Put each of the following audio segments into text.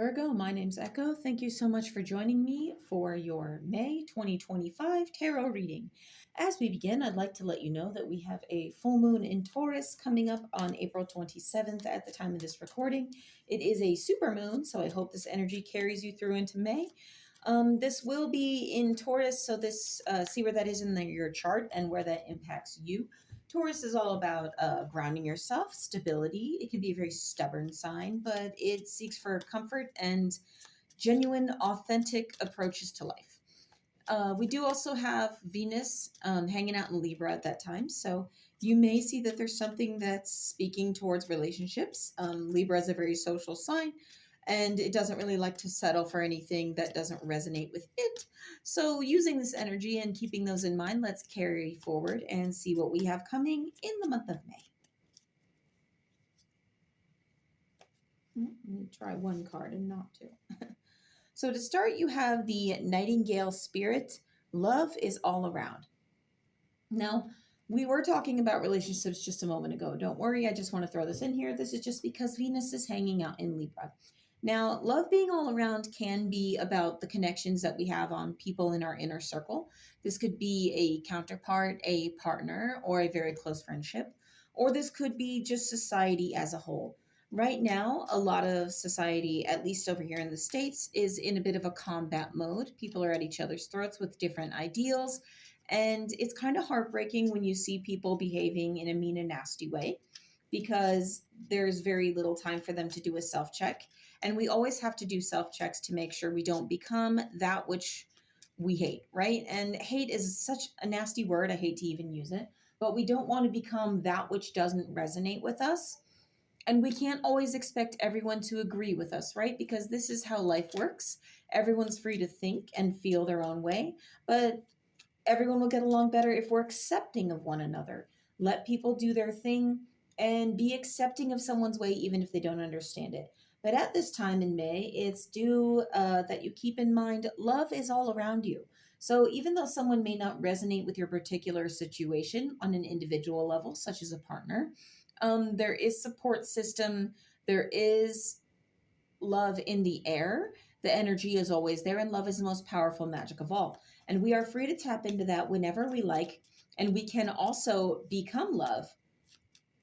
Virgo. My name's Echo. Thank you so much for joining me for your May 2025 tarot reading. As we begin, I'd like to let you know that we have a full moon in Taurus coming up on April 27th at the time of this recording. It is a super moon, so I hope this energy carries you through into May. This will be in Taurus, so see where that is in your chart and where that impacts you. Taurus is all about grounding yourself, stability. It can be a very stubborn sign, but it seeks for comfort and genuine, authentic approaches to life. We do also have Venus hanging out in Libra at that time, so you may see that there's something that's speaking towards relationships. Libra is a very social sign, and it doesn't really like to settle for anything that doesn't resonate with it. So using this energy and keeping those in mind, let's carry forward and see what we have coming in the month of May. Let me try one card and not two. So to start, you have the Nightingale Spirit. Love is all around. Now, we were talking about relationships just a moment ago. Don't worry, I just want to throw this in here. This is just because Venus is hanging out in Libra. Now, love being all around can be about the connections that we have on people in our inner circle. This could be a counterpart, a partner, or a very close friendship. Or this could be just society as a whole. Right now, a lot of society, at least over here in the States, is in a bit of a combat mode. People are at each other's throats with different ideals. And it's kind of heartbreaking when you see people behaving in a mean and nasty way, because there's very little time for them to do a self-check. And we always have to do self-checks to make sure we don't become that which we hate, right? And hate is such a nasty word. I hate to even use it, but we don't want to become that which doesn't resonate with us. And we can't always expect everyone to agree with us, right? Because this is how life works. Everyone's free to think and feel their own way, but everyone will get along better if we're accepting of one another. Let people do their thing and be accepting of someone's way, even if they don't understand it. But at this time in May, it's due that you keep in mind, love is all around you. So even though someone may not resonate with your particular situation on an individual level, such as a partner, there is support system, there is love in the air. The energy is always there, and love is the most powerful magic of all. And we are free to tap into that whenever we like. And we can also become love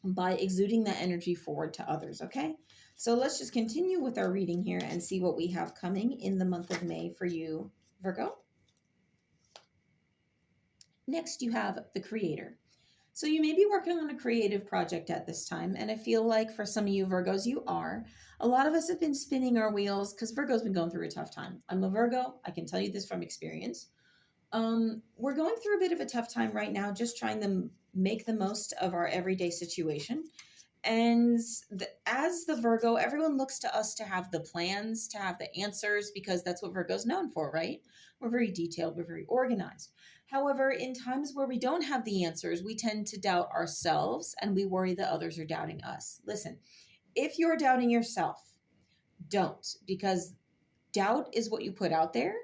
by exuding that energy forward to others, okay? So let's just continue with our reading here and see what we have coming in the month of May for you, Virgo. Next, you have the Creator. So you may be working on a creative project at this time, and I feel like for some of you Virgos, you are. A lot of us have been spinning our wheels because Virgo's been going through a tough time. I'm a Virgo. I can tell you this from experience. We're going through a bit of a tough time right now, just trying to make the most of our everyday situation. And as the Virgo, everyone looks to us to have the plans, to have the answers, because that's what Virgo's known for, right? We're very detailed, we're very organized. However, in times where we don't have the answers, we tend to doubt ourselves and we worry that others are doubting us. Listen, if you're doubting yourself, don't, because doubt is what you put out there.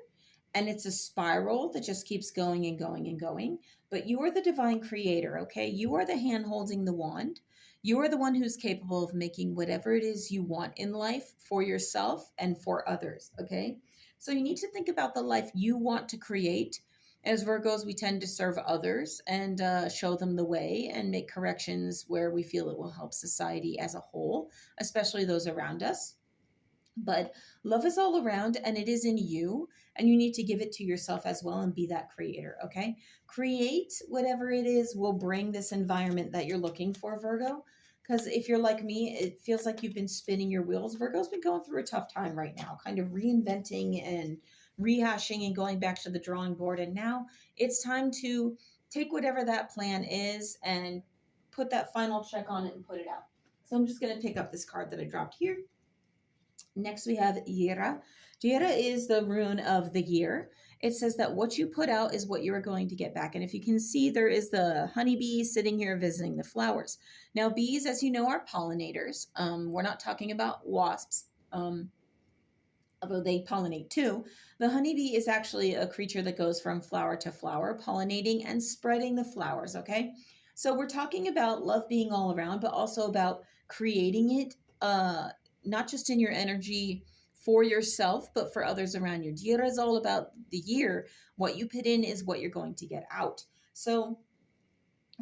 And it's a spiral that just keeps going and going and going. But you are the divine creator, okay? You are the hand holding the wand. You are the one who's capable of making whatever it is you want in life for yourself and for others, okay? So you need to think about the life you want to create. As Virgos, we tend to serve others and show them the way and make corrections where we feel it will help society as a whole, especially those around us. But love is all around, and it is in you, and you need to give it to yourself as well and be that creator, okay? Create whatever it is will bring this environment that you're looking for, Virgo. Because if you're like me, it feels like you've been spinning your wheels. Virgo's been going through a tough time right now, kind of reinventing and rehashing and going back to the drawing board. And now it's time to take whatever that plan is and put that final check on it and put it out. So I'm just going to pick up this card that I dropped here. Next, we have Yera. Yera is the rune of the year. It says that what you put out is what you are going to get back. And if you can see, there is the honeybee sitting here visiting the flowers. Now, bees, as you know, are pollinators. We're not talking about wasps, although they pollinate too. The honeybee is actually a creature that goes from flower to flower, pollinating and spreading the flowers, okay? So we're talking about love being all around, but also about creating it, not just in your energy for yourself, but for others around you. Tierra is all about the year. What you put in is what you're going to get out. So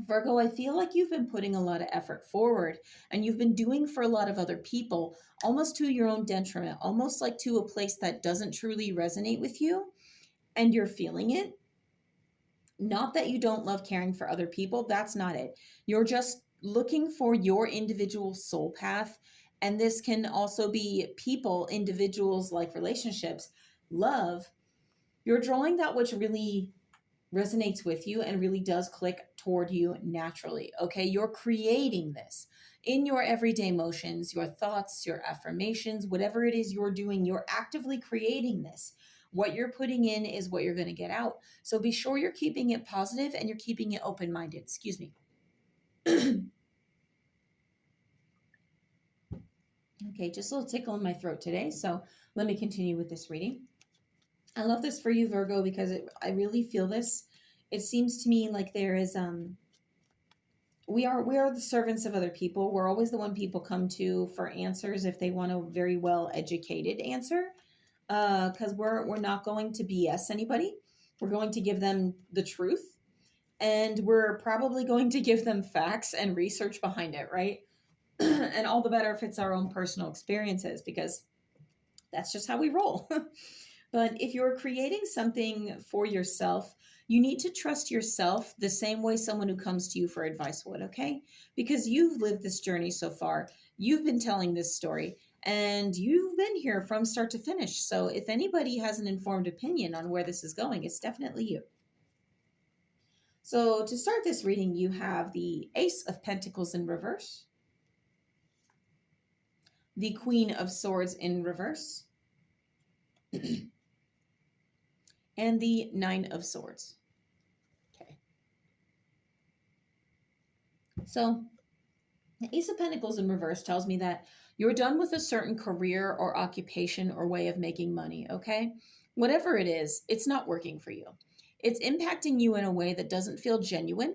Virgo, I feel like you've been putting a lot of effort forward and you've been doing for a lot of other people, almost to your own detriment, almost like to a place that doesn't truly resonate with you, and you're feeling it. Not that you don't love caring for other people, that's not it. You're just looking for your individual soul path. And this can also be people, individuals, like relationships, love. You're drawing that which really resonates with you and really does click toward you naturally. Okay. You're creating this in your everyday motions, your thoughts, your affirmations, whatever it is you're doing, you're actively creating this. What you're putting in is what you're going to get out. So be sure you're keeping it positive and you're keeping it open minded. Excuse me. Okay. Just a little tickle in my throat today. So let me continue with this reading. I love this for you, Virgo, because I really feel this. It seems to me like there is we are the servants of other people. We're always the one people come to for answers if they want a very well educated answer. Because we're not going to BS anybody. We're going to give them the truth, and we're probably going to give them facts and research behind it, right? And all the better if it's our own personal experiences, because that's just how we roll. But if you're creating something for yourself, you need to trust yourself the same way someone who comes to you for advice would, okay? Because you've lived this journey so far. You've been telling this story and you've been here from start to finish. So if anybody has an informed opinion on where this is going, it's definitely you. So to start this reading, you have the Ace of Pentacles in reverse, the Queen of Swords in reverse, and the Nine of Swords. Okay. So the Ace of Pentacles in reverse tells me that you're done with a certain career or occupation or way of making money, okay? Whatever it is, it's not working for you. It's impacting you in a way that doesn't feel genuine.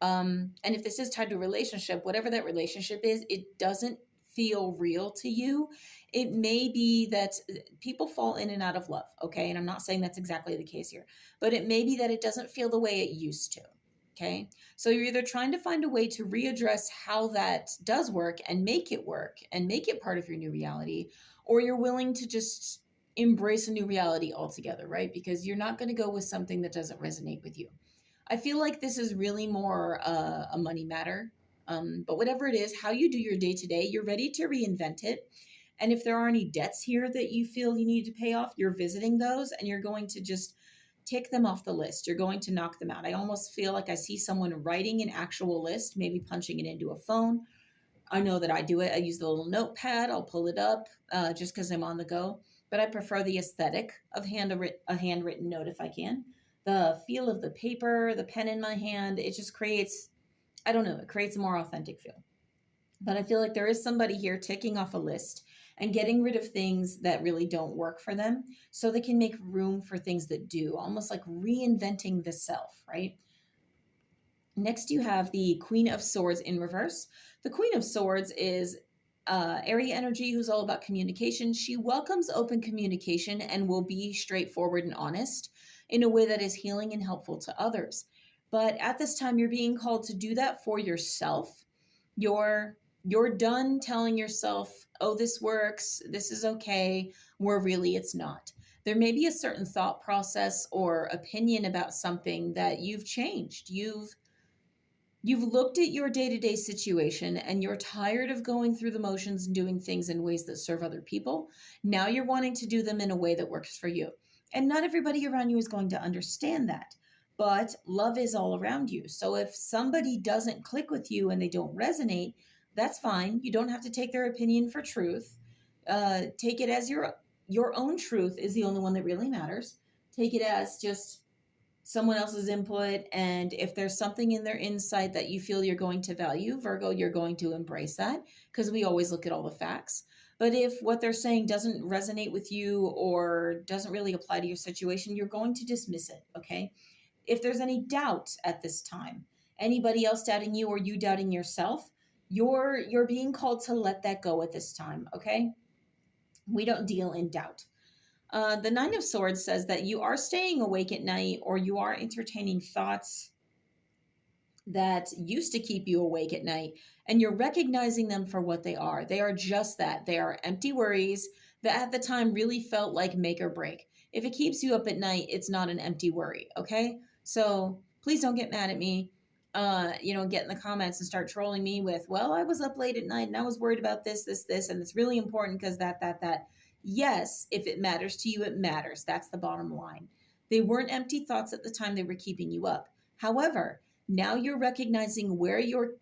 And if this is tied to a relationship, whatever that relationship is, it doesn't feel real to you. It may be that people fall in and out of love, okay? And I'm not saying that's exactly the case here, but it may be that it doesn't feel the way it used to, okay? So you're either trying to find a way to readdress how that does work and make it work and make it part of your new reality, or you're willing to just embrace a new reality altogether, right? Because you're not going to go with something that doesn't resonate with you. I feel like this is really more a money matter. But whatever it is, how you do your day to day, you're ready to reinvent it. And if there are any debts here that you feel you need to pay off, you're visiting those and you're going to just tick them off the list. You're going to knock them out. I almost feel like I see someone writing an actual list, maybe punching it into a phone. I know that I do it. I use the little notepad. I'll pull it up just because I'm on the go. But I prefer the aesthetic of a handwritten note if I can. The feel of the paper, the pen in my hand, it just creates, I don't know, it creates a more authentic feel. But I feel like there is somebody here ticking off a list and getting rid of things that really don't work for them so they can make room for things that do, almost like reinventing the self, right? Next, you have the Queen of Swords in reverse. The Queen of Swords is area energy who's all about communication. She welcomes open communication and will be straightforward and honest in a way that is healing and helpful to others. But at this time, you're being called to do that for yourself. You're done telling yourself, oh, this works, this is okay, where really it's not. There may be a certain thought process or opinion about something that you've changed. You've looked at your day-to-day situation and you're tired of going through the motions and doing things in ways that serve other people. Now you're wanting to do them in a way that works for you. And not everybody around you is going to understand that. But love is all around you. So if somebody doesn't click with you and they don't resonate, that's fine. You don't have to take their opinion for truth. Take it as your own truth is the only one that really matters. Take it as just someone else's input. And if there's something in their insight that you feel you're going to value, Virgo, you're going to embrace that because we always look at all the facts. But if what they're saying doesn't resonate with you or doesn't really apply to your situation, you're going to dismiss it, okay? If there's any doubt at this time, anybody else doubting you or you doubting yourself, you're being called to let that go at this time, okay? We don't deal in doubt. The Nine of Swords says that you are staying awake at night, or you are entertaining thoughts that used to keep you awake at night, and you're recognizing them for what they are. They are just that. They are empty worries that at the time really felt like make or break. If it keeps you up at night, it's not an empty worry, okay? So please don't get mad at me. Get in the comments and start trolling me with, well, I was up late at night and I was worried about this, and it's really important because that. Yes, if it matters to you, it matters. That's the bottom line. They weren't empty thoughts at the time they were keeping you up. However, now you're recognizing where you're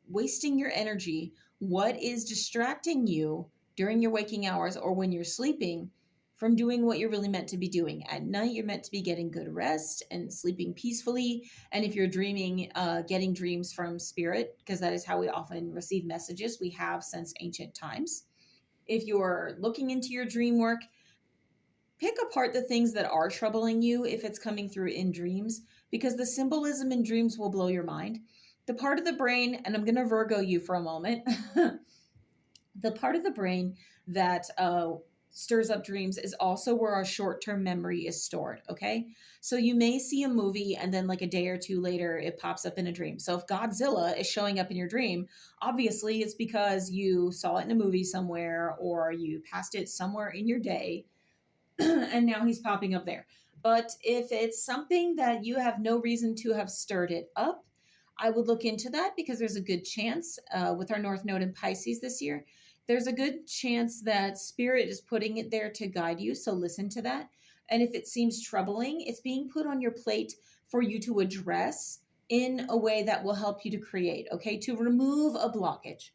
wasting your energy, what is distracting you during your waking hours or when you're sleeping from doing what you're really meant to be doing. At night, you're meant to be getting good rest and sleeping peacefully. And if you're dreaming, getting dreams from spirit, because that is how we often receive messages, we have since ancient times. If you're looking into your dream work, pick apart the things that are troubling you if it's coming through in dreams, because the symbolism in dreams will blow your mind. The part of the brain, and I'm going to Virgo you for a moment, the part of the brain that stirs up dreams is also where our short-term memory is stored, okay? So you may see a movie and then like a day or two later, it pops up in a dream. So if Godzilla is showing up in your dream, obviously it's because you saw it in a movie somewhere or you passed it somewhere in your day and now he's popping up there. But if it's something that you have no reason to have stirred it up, I would look into that, because there's a good chance with our North Node in Pisces this year, there's a good chance that spirit is putting it there to guide you. So listen to that. And if it seems troubling, it's being put on your plate for you to address in a way that will help you to create, okay? To remove a blockage.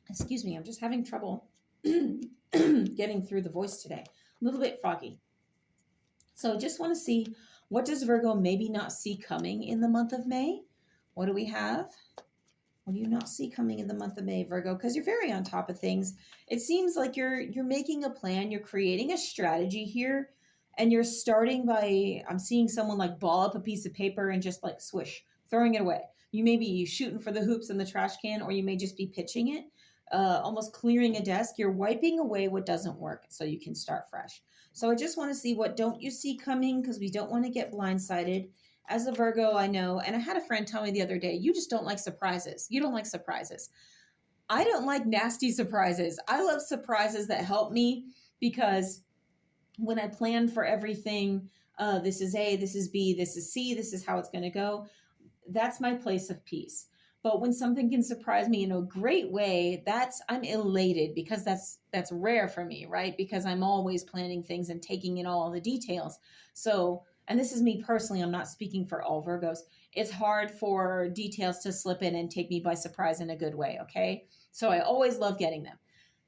Excuse me, I'm just having trouble getting through the voice today. A little bit froggy. So just want to see, what does Virgo maybe not see coming in the month of May? What do we have? What do you not see coming in the month of May, Virgo? Because you're very on top of things. It seems like you're making a plan. You're creating a strategy here. And you're starting by, I'm seeing someone like ball up a piece of paper and just like swish, throwing it away. You may be shooting for the hoops in the trash can, or you may just be pitching it, almost clearing a desk. You're wiping away what doesn't work so you can start fresh. So I just want to see, what don't you see coming, because we don't want to get blindsided. As a Virgo, I know, and I had a friend tell me the other day, you just don't like surprises. You don't like surprises. I don't like nasty surprises. I love surprises that help me, because when I plan for everything, this is A, this is B, this is C, this is how it's going to go, that's my place of peace. But when something can surprise me in a great way, I'm elated, because that's rare for me, right? Because I'm always planning things and taking in all the details. So, and this is me personally, I'm not speaking for all Virgos. It's hard for details to slip in and take me by surprise in a good way, okay? So I always love getting them.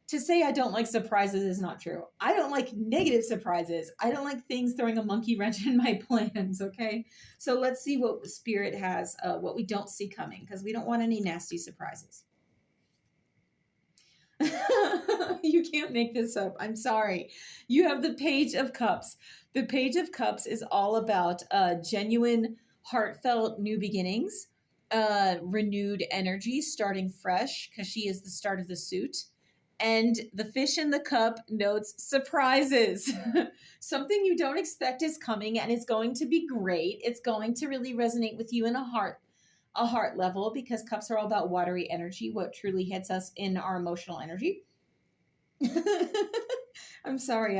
To say I don't like surprises is not true. I don't like negative surprises. I don't like things throwing a monkey wrench in my plans, okay? So let's see what Spirit has, what we don't see coming, because we don't want any nasty surprises. You can't make this up. I'm sorry. You have the Page of Cups. The Page of Cups is all about genuine, heartfelt new beginnings, renewed energy, starting fresh, because she is the start of the suit. And the fish in the cup notes surprises. Something you don't expect is coming, and it's going to be great. It's going to really resonate with you in a heart level, because cups are all about watery energy, what truly hits us in our emotional energy. I'm sorry.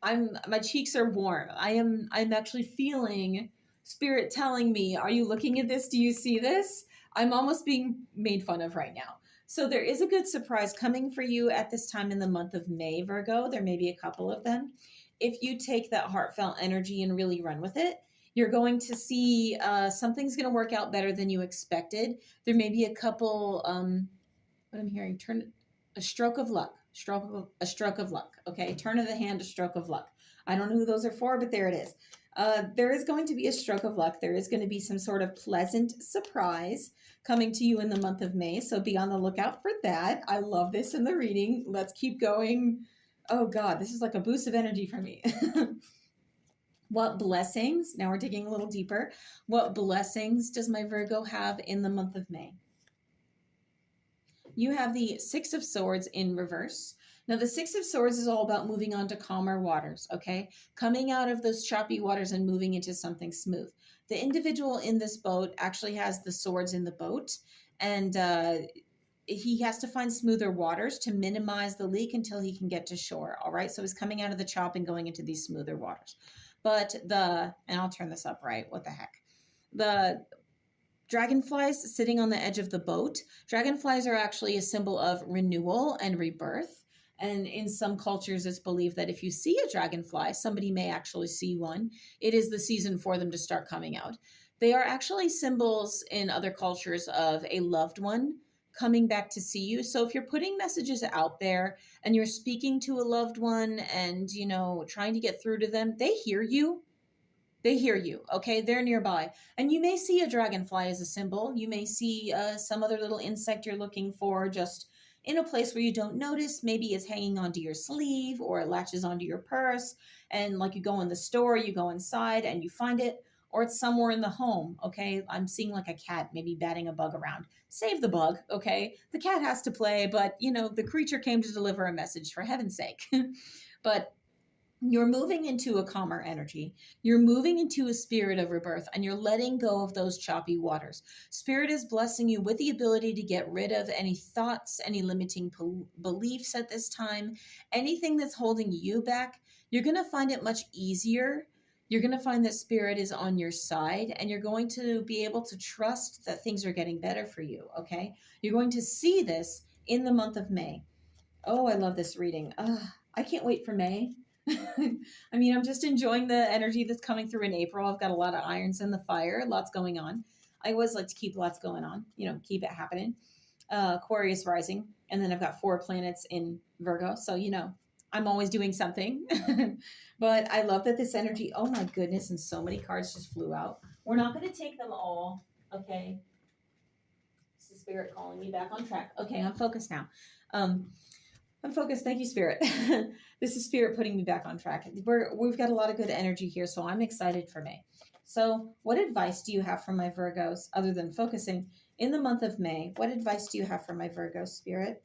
My cheeks are warm. I'm actually feeling Spirit telling me, are you looking at this? Do you see this? I'm almost being made fun of right now. So there is a good surprise coming for you at this time in the month of May, Virgo. There may be a couple of them. If you take that heartfelt energy and really run with it, you're going to see something's going to work out better than you expected. There may be a couple, what I'm hearing, a stroke of luck, a stroke of luck. Okay, turn of the hand, a stroke of luck. I don't know who those are for, but there it is. There is going to be a stroke of luck. There is going to be some sort of pleasant surprise coming to you in the month of May. So be on the lookout for that. I love this in the reading. Let's keep going. Oh God, this is like a boost of energy for me. What blessings, now we're digging a little deeper. What blessings does my Virgo have in the month of May? You have the Six of Swords in reverse. Now, the Six of Swords is all about moving on to calmer waters, okay? Coming out of those choppy waters and moving into something smooth. The individual in this boat actually has the swords in the boat, and he has to find smoother waters to minimize the leak until he can get to shore, all right? So he's coming out of the chop and going into these smoother waters. But and I'll turn this up right, what the heck? The dragonflies sitting on the edge of the boat. Dragonflies are actually a symbol of renewal and rebirth. And in some cultures, it's believed that if you see a dragonfly, somebody may actually see one. It is the season for them to start coming out. They are actually symbols in other cultures of a loved one coming back to see you. So if you're putting messages out there and you're speaking to a loved one and, trying to get through to them, they hear you. They hear you, okay? They're nearby. And you may see a dragonfly as a symbol. You may see some other little insect you're looking for just in a place where you don't notice. Maybe it's hanging onto your sleeve or it latches onto your purse. And like you go in the store, you go inside and you find it. Or it's somewhere in the home, okay? I'm seeing like a cat maybe batting a bug around. Save the bug, okay? The cat has to play, but, the creature came to deliver a message, for heaven's sake. But you're moving into a calmer energy. You're moving into a spirit of rebirth, and you're letting go of those choppy waters. Spirit is blessing you with the ability to get rid of any thoughts, any limiting beliefs at this time, anything that's holding you back. You're going to find it much easier. You're going to find that spirit is on your side, and you're going to be able to trust that things are getting better for you, okay? You're going to see this in the month of May. Oh, I love this reading. I can't wait for May. I'm just enjoying the energy that's coming through in April. I've got a lot of irons in the fire, lots going on. I always like to keep lots going on, keep it happening. Aquarius rising, and then I've got 4 planets in Virgo. So, I'm always doing something. But I love that this energy, oh my goodness, and so many cards just flew out. We're not going to take them all, okay? It's the spirit calling me back on track. Okay, I'm focused now. I'm focused. Thank you, Spirit. This is Spirit putting me back on track. We've got a lot of good energy here, so I'm excited for May. So what advice do you have for my Virgos, other than focusing in the month of May? What advice do you have for my Virgos, Spirit?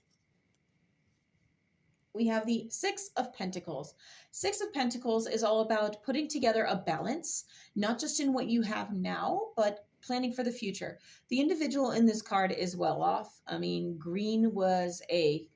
We have the Six of Pentacles. Six of Pentacles is all about putting together a balance, not just in what you have now, but planning for the future. The individual in this card is well off. Green was a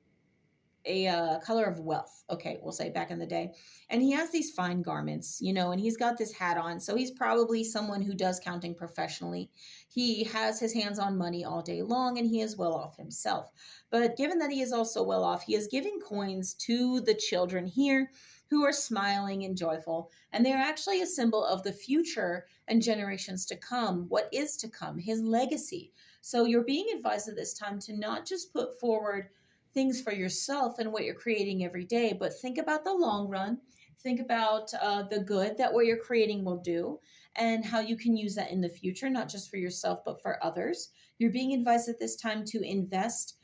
color of wealth, okay, we'll say back in the day. And he has these fine garments, and he's got this hat on. So he's probably someone who does counting professionally. He has his hands on money all day long, and he is well off himself. But given that he is also well off, he is giving coins to the children here who are smiling and joyful. And they're actually a symbol of the future and generations to come, what is to come, his legacy. So you're being advised at this time to not just put forward things for yourself and what you're creating every day, but think about the long run. Think about the good that what you're creating will do and how you can use that in the future, not just for yourself, but for others. You're being advised at this time to invest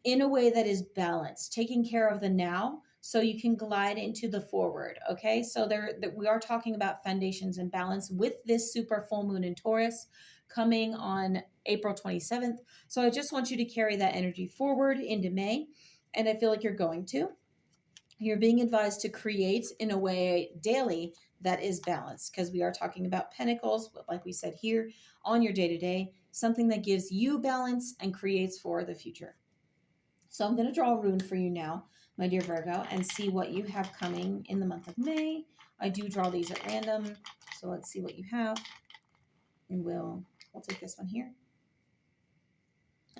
in a way that is balanced, taking care of the now so you can glide into the forward, okay? So we are talking about foundations and balance with this super full moon in Taurus coming on April 27th. So I just want you to carry that energy forward into May. And I feel like you're going to. You're being advised to create in a way daily that is balanced, because we are talking about pentacles, like we said here, on your day-to-day, something that gives you balance and creates for the future. So I'm going to draw a rune for you now, my dear Virgo, and see what you have coming in the month of May. I do draw these at random, so let's see what you have. And we'll take this one here.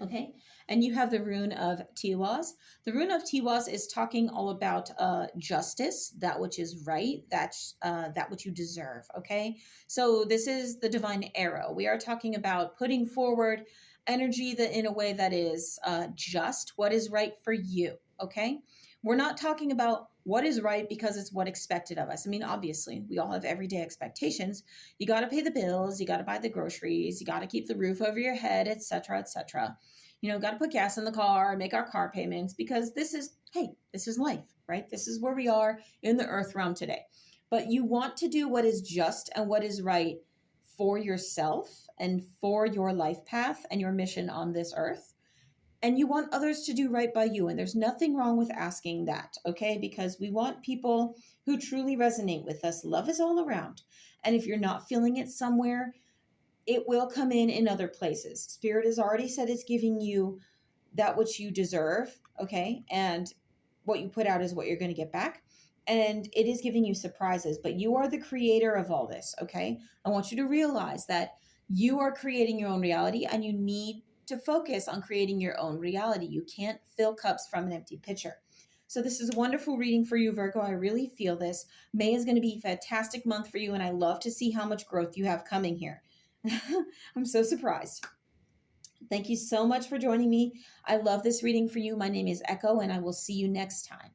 Okay, and you have the rune of Tiwaz. The rune of Tiwaz is talking all about justice, that which is right, that which you deserve, okay? So this is the divine arrow. We are talking about putting forward energy that in a way that is just, what is right for you, okay? We're not talking about what is right because it's what expected of us. Obviously, we all have everyday expectations. You got to pay the bills, you got to buy the groceries, you got to keep the roof over your head, etc., etc. Got to put gas in the car, make our car payments, because this is life, right? This is where we are in the earth realm today. But you want to do what is just and what is right for yourself and for your life path and your mission on this earth. and you want others to do right by you. And there's nothing wrong with asking that, okay? Because we want people who truly resonate with us. Love is all around. And if you're not feeling it somewhere, it will come in other places. Spirit has already said it's giving you that which you deserve, okay? And what you put out is what you're going to get back. And it is giving you surprises, but you are the creator of all this, okay? I want you to realize that you are creating your own reality, and you need to focus on creating your own reality. You can't fill cups from an empty pitcher. So this is a wonderful reading for you, Virgo. I really feel this. May is going to be a fantastic month for you, and I love to see how much growth you have coming here. I'm so surprised. Thank you so much for joining me. I love this reading for you. My name is Echo, and I will see you next time.